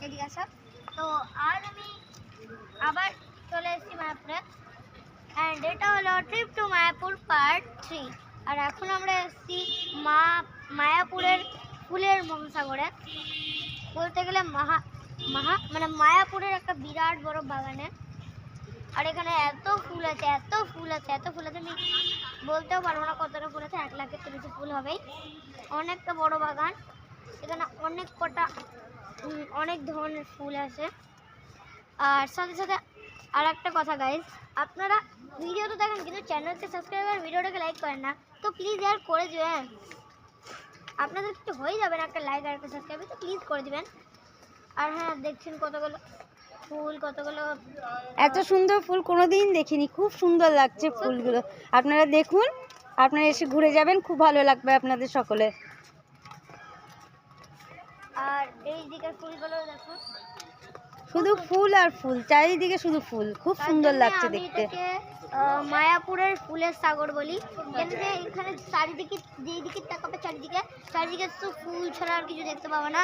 এদিকে আসো। তো আজ আমি আবার চলে এসেছি মায়াপুরে, অ্যান্ড এটা হলো ট্রিপ টু মায়াপুর পার্ট 3। আর এখন আমরা এসেছি মায়াপুরের ফুলের মহাসাগরে, বলতে গেলে মানে মায়াপুরের একটা বিরাট বড় বাগানে। আর এখানে এত ফুল আছে, এত ফুল আছে, এত ফুল আছে, আমি বলতেও পারবো না কতটা ফুল আছে। 1 লাখের তো বেশি ফুল হবেই। অনেকটা বড় বাগান, এখানে অনেক ধরনের ফুল আছে। আর সাথে সাথে আর একটা কথা গাইজ, আপনারা ভিডিও তো দেখেন কিন্তু চ্যানেলকে সাবস্ক্রাইব আর ভিডিওটাকে লাইক করেন না, তো প্লিজ ইয়ার করে দেবেন। আপনাদের কিছু হয়ে যাবে না, একটা লাইক আর একটা সাবস্ক্রাইব তো প্লিজ করে দিবেন। আর হ্যাঁ, দেখছেন কতগুলো ফুল, কতগুলো এত সুন্দর ফুল কোনোদিন দেখিনি, খুব সুন্দর লাগছে ফুলগুলো। আপনারা দেখুন, আপনারা এসে ঘুরে যাবেন, খুব ভালো লাগবে আপনাদের সকলে। আর এই দিকের ফুলগুলো দেখুন, শুধু ফুল আর ফুল, চারিদিকে শুধু ফুল, খুব সুন্দর লাগছে দেখতে। মায়াপুরের ফুলের সাগর বলি, কেন যে এখানে চারিদিকে যেদিকে তাকাবে চারিদিকে তো ফুল ছাড়া আর কিছু দেখতে পাবে না।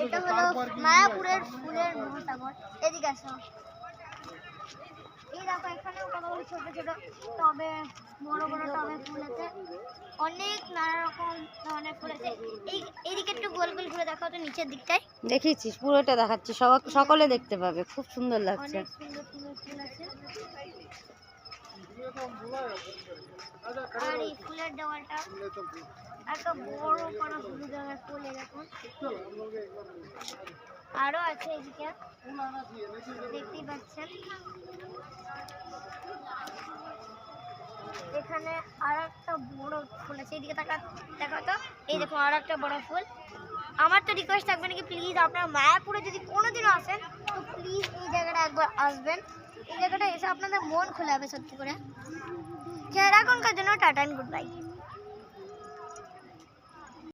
এটা হলো মায়াপুরের ফুলের মহাসাগর। এদিকে আসো, এই দেখো এখানেও কতগুলো ছোট ছোট টবে, বড় বড় টবে ফুল আছে, অনেক নানা রকম ধরনের ফুল আছে। এইদিকে একটু গোল গোল ঘুরে দেখাও তো, নিচের দিকটায় দেখিয়েছিস, পুরোটা দেখাচ্ছি, সকলে দেখতে পাবে, খুব সুন্দর লাগছে। অনেক সুন্দর সুন্দর ফুল আছে। আর এই ফুলের দেওয়ালটা একটা বড় বড় হলুদ রঙের ফুল, দেখুন আরো আছে এদিকে, দেখতেই পাচ্ছেন। এখানে আর একটা বড় ফুল আছে, এদিকে দেখো তো, এই দেখুন আর একটা বড় ফুল। আমার তো রিকোয়েস্ট থাকবে নাকি, প্লিজ আপনারা মায়াপুরে যদি কোনোদিনও আসেন তো প্লিজ এই জায়গাটা একবার আসবেন। এই জায়গাটা এসে আপনাদের মন খোলা হবে সত্যি করে। এখনকার জন্য টাটা এন্ড গুড বাই।